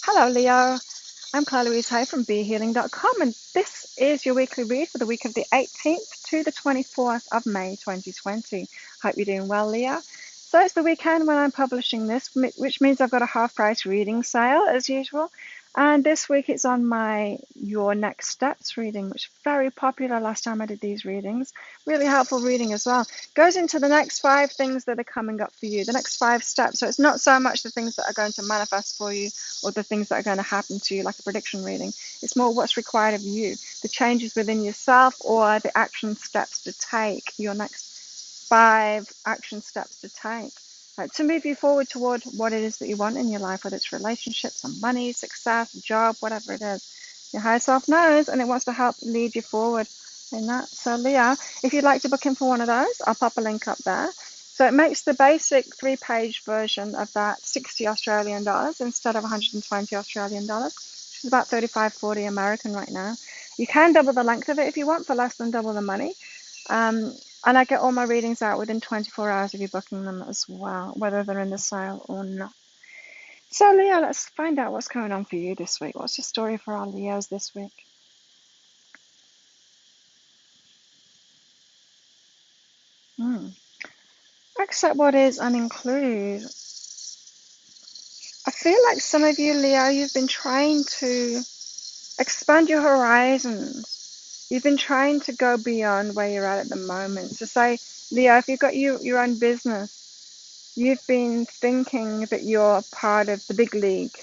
Hello, Leo. I'm Claire Louise Hay from BeHealing.com, and this is your weekly read for the week of the 18th to the 24th of May 2020. Hope you're doing well, Leo. So it's the weekend when I'm publishing this, which means I've got a half price reading sale as usual. And this week it's on my Your Next Steps reading, which was very popular last time I did these readings. Really helpful reading as well. Goes into the next 5 things that are coming up for you, the next 5 steps. So it's not so much the things that are going to manifest for you or the things that are going to happen to you, like a prediction reading. It's more what's required of you, the changes within yourself, or the action steps to take, your next 5 action steps to take. To move you forward toward what it is that you want in your life, whether it's relationships or money, success, job, whatever it is. Your higher self knows, and it wants to help lead you forward in that. So, Leah, if you'd like to book in for one of those, I'll pop a link up there. So it makes the basic 3-page version of that 60 Australian dollars instead of 120 Australian dollars, which is about 35, 40 American right now. You can double the length of it if you want for less than double the money. And I get all my readings out within 24 hours of you booking them as well, whether they're in the sale or not. So, Leo, let's find out what's going on for you this week. What's your story for our Leos this week? Accept what is and include. I feel like some of you, Leo, you've been trying to expand your horizons. You've been trying to go beyond where you're at the moment. So say, Leo, if you've got your own business, you've been thinking that you're part of the big league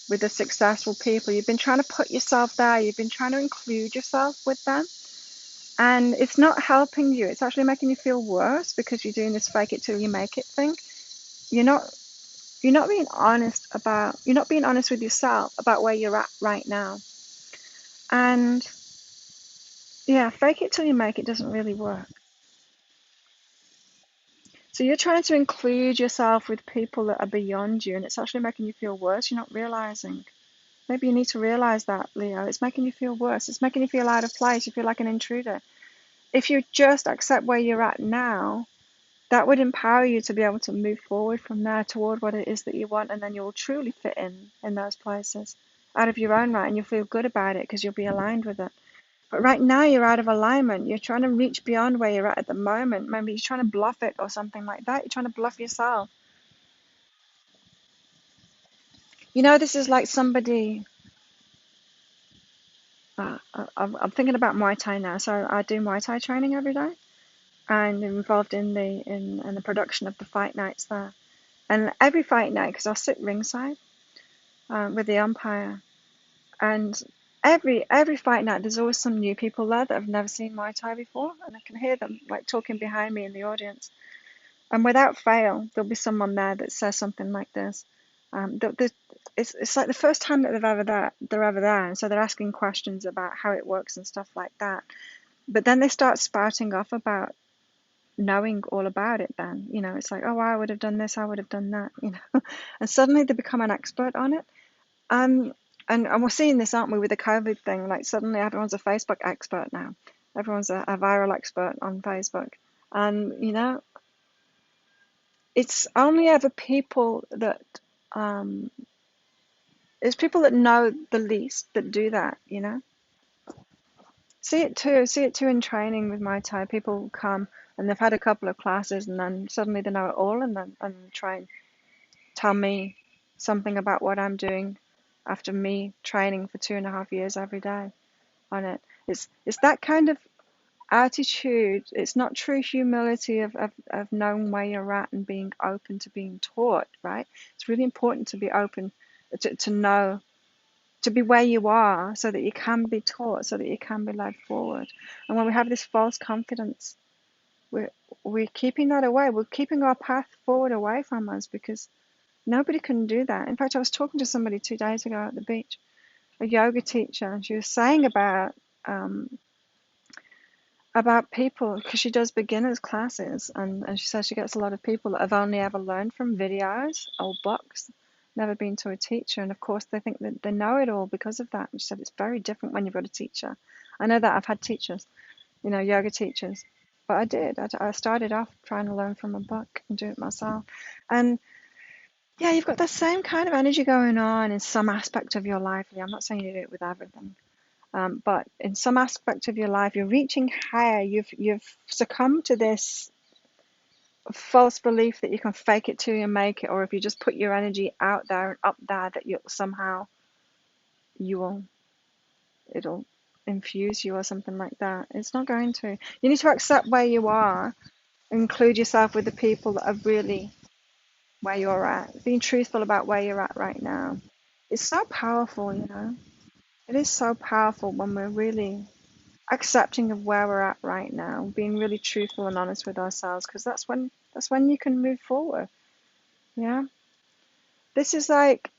with the successful people. You've been trying to put yourself there. You've been trying to include yourself with them. And it's not helping you. It's actually making you feel worse because you're doing this fake it till you make it thing. You're not being honest with yourself about where you're at right now. And yeah, fake it till you make it doesn't really work. So you're trying to include yourself with people that are beyond you, and it's actually making you feel worse. You're not realizing. Maybe you need to realize that, Leo. It's making you feel worse. It's making you feel out of place. You feel like an intruder. If you just accept where you're at now, that would empower you to be able to move forward from there toward what it is that you want, and then you'll truly fit in those places out of your own right, and you'll feel good about it because you'll be aligned with it. But right now you're out of alignment. You're trying to reach beyond where you're at the moment. Maybe you're trying to bluff it or something like that. You're trying to bluff yourself. This is like somebody. I'm thinking about Muay Thai now. So I do Muay Thai training every day, and I'm involved in the production of the fight nights there. And every fight night, because I'll sit ringside with the umpire, and every fight night, there's always some new people there that have never seen Muay Thai before, and I can hear them like talking behind me in the audience. And without fail, there'll be someone there that says something like this. It's like the first time that they're ever there, and so they're asking questions about how it works and stuff like that. But then they start spouting off about knowing all about it. Then it's like, oh, I would have done this, I would have done that, and suddenly they become an expert on it. Um, and we're seeing this, aren't we, with the COVID thing? Like suddenly everyone's a Facebook expert now. Everyone's a viral expert on Facebook, and it's only ever people that it's people that know the least that do that. See it too in training with Muay Thai. People come and they've had a couple of classes and then suddenly they know it all, and then try and tell me something about what I'm doing after me training for 2.5 years every day on it. It's that kind of attitude. It's not true humility of knowing where you're at and being open to being taught, right? It's really important to be open to know, to be where you are so that you can be taught, so that you can be led forward. And when we have this false confidence, we're we're keeping that away. We're keeping our path forward away from us because nobody can do that. In fact, I was talking to somebody 2 days ago at the beach, a yoga teacher, and she was saying about people, because she does beginners classes, and she says she gets a lot of people that have only ever learned from videos or books, never been to a teacher, and of course they think that they know it all because of that. And she said it's very different when you've got a teacher. I know that. I've had teachers, yoga teachers, but I started off trying to learn from a book and do it myself. And Yeah, you've got that same kind of energy going on in some aspect of your life. I'm not saying you do it with everything, but in some aspect of your life, you're reaching higher. You've succumbed to this false belief that you can fake it till you make it, or if you just put your energy out there and up there, that you somehow you will it'll infuse you or something like that. It's not going to. You need to accept where you are, include yourself with the people that are really where you're at, being truthful about where you're at right now. It's so powerful, you know. It is so powerful when we're really accepting of where we're at right now, being really truthful and honest with ourselves, because that's when you can move forward. Yeah. This is like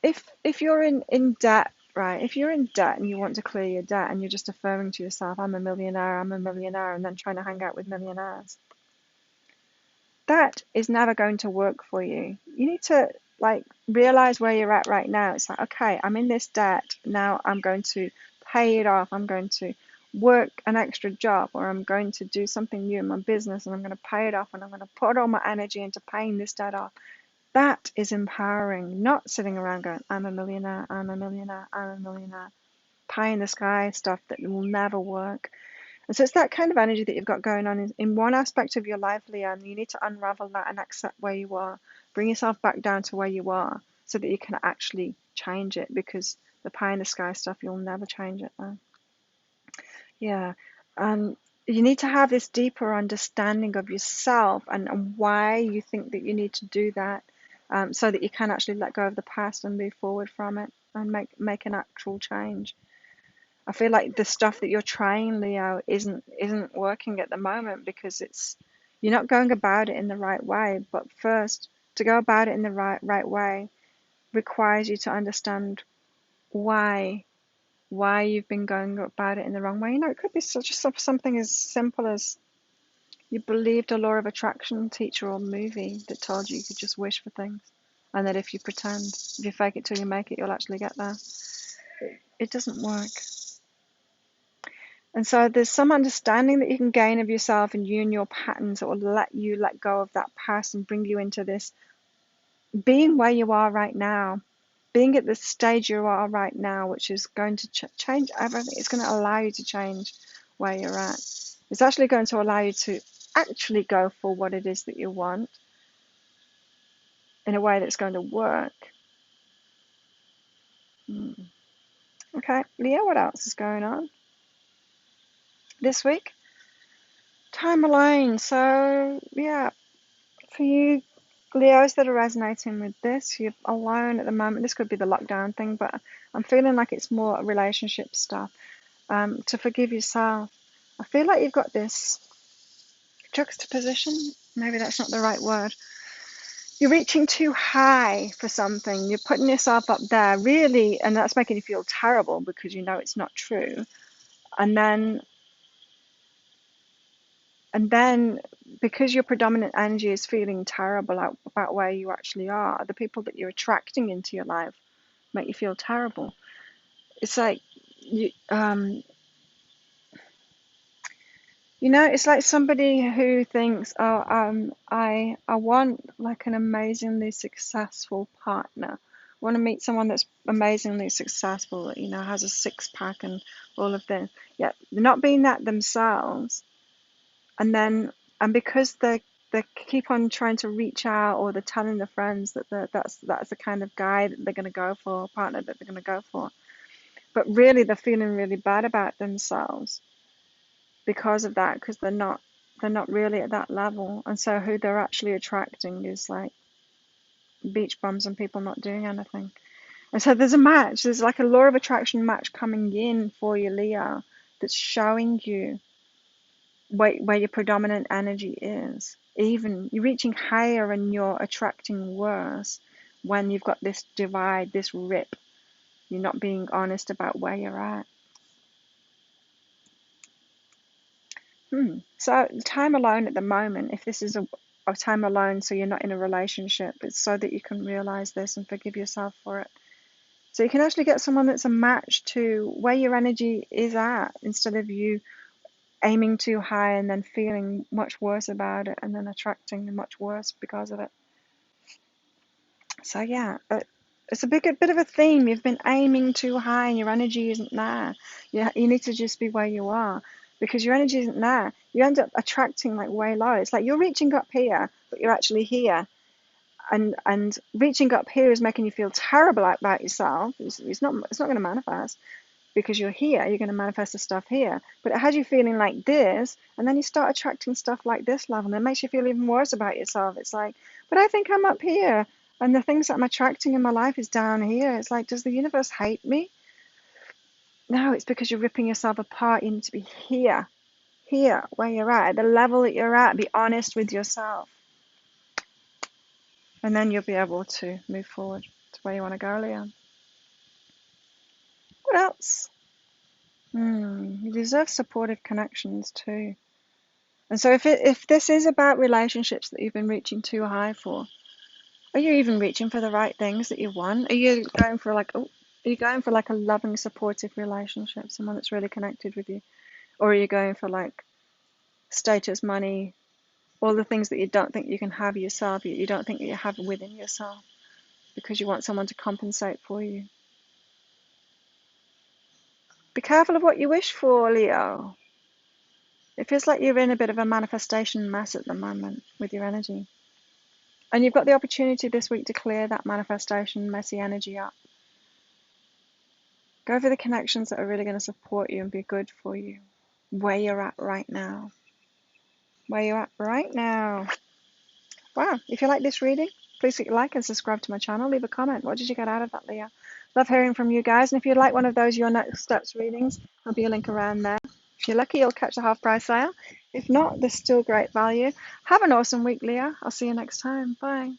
if you're in debt, right? If you're in debt and you want to clear your debt and you're just affirming to yourself, I'm a millionaire, and then trying to hang out with millionaires, that is never going to work for you. You need to like realize where you're at right now. It's like, okay, I'm in this debt. Now I'm going to pay it off. I'm going to work an extra job, or I'm going to do something new in my business, and I'm going to pay it off, and I'm going to put all my energy into paying this debt off. That is empowering, not sitting around going, I'm a millionaire, I'm a millionaire, I'm a millionaire. Pie in the sky stuff that will never work. And so it's that kind of energy that you've got going on in one aspect of your life, Leanne. You need to unravel that and accept where you are. Bring yourself back down to where you are so that you can actually change it, because the pie in the sky stuff, you'll never change it though. Yeah. You need to have this deeper understanding of yourself and why you think that you need to do that, so that you can actually let go of the past and move forward from it and make an actual change. I feel like the stuff that you're trying, Leo, isn't working at the moment because you're not going about it in the right way. But first, to go about it in the right way requires you to understand why you've been going about it in the wrong way. You know, it could be such something as simple as you believed a law of attraction teacher or movie that told you could just wish for things, and that if you pretend, if you fake it till you make it, you'll actually get there. It doesn't work. And so there's some understanding that you can gain of yourself and you and your patterns that will let you let go of that past and bring you into this being where you are right now, being at the stage you are right now, which is going to change everything. It's going to allow you to change where you're at. It's actually going to allow you to actually go for what it is that you want in a way that's going to work. Okay, Leo, what else is going on this week? Time alone. So, yeah, for you Leos that are resonating with this, you're alone at the moment. This could be the lockdown thing, but I'm feeling like it's more relationship stuff. To forgive yourself. I feel like you've got this juxtaposition. Maybe that's not the right word. You're reaching too high for something. You're putting yourself up there, really, and that's making you feel terrible because you know it's not true. And then because your predominant energy is feeling terrible about where you actually are, the people that you're attracting into your life make you feel terrible. It's like it's like somebody who thinks, oh, I want like an amazingly successful partner. I want to meet someone that's amazingly successful, that has a six pack and all of this. Yeah, they're not being that themselves, and because they keep on trying to reach out, or they're telling their friends that that's the kind of guy that they're going to go for, partner that they're going to go for, but really they're feeling really bad about themselves because of that, because they're not really at that level, and so who they're actually attracting is like beach bums and people not doing anything. And so there's like a law of attraction match coming in for you, Leo, that's showing you where your predominant energy is. Even you're reaching higher and you're attracting worse when you've got this divide, this rip. You're not being honest about where you're at. So time alone at the moment, if this is a time alone, so you're not in a relationship, it's so that you can realize this and forgive yourself for it. So you can actually get someone that's a match to where your energy is at, instead of you aiming too high and then feeling much worse about it and then attracting much worse because of it. So yeah, it's a bit of a theme. You've been aiming too high and your energy isn't there. You need to just be where you are because your energy isn't there. You end up attracting like way low. It's like you're reaching up here, but you're actually here. And reaching up here is making you feel terrible about yourself. It's not going to manifest because you're here. You're going to manifest the stuff here. But it has you feeling like this, and then you start attracting stuff like this level, and it makes you feel even worse about yourself. It's like, but I think I'm up here, and the things that I'm attracting in my life is down here. It's like, does the universe hate me? No, it's because you're ripping yourself apart. You need to be here, where you're at the level that you're at. Be honest with yourself, and then you'll be able to move forward to where you want to go, Leon. What else? You deserve supportive connections too. And so if this is about relationships that you've been reaching too high for, are you even reaching for the right things that you want? Are you going for like a loving, supportive relationship, someone that's really connected with you? Or are you going for like status, money, all the things that you don't think you can have yourself, you don't think that you have within yourself because you want someone to compensate for you? Be careful of what you wish for, Leo. It feels like you're in a bit of a manifestation mess at the moment with your energy. And you've got the opportunity this week to clear that manifestation messy energy up. Go for the connections that are really going to support you and be good for you. Where you're at right now. Where you're at right now. Wow. If you like this reading, please hit like and subscribe to my channel. Leave a comment. What did you get out of that, Leah? Love hearing from you guys. And if you'd like one of those Your Next Steps readings, there'll be a link around there. If you're lucky, you'll catch the half price sale. If not, there's still great value. Have an awesome week, Leah. I'll see you next time. Bye.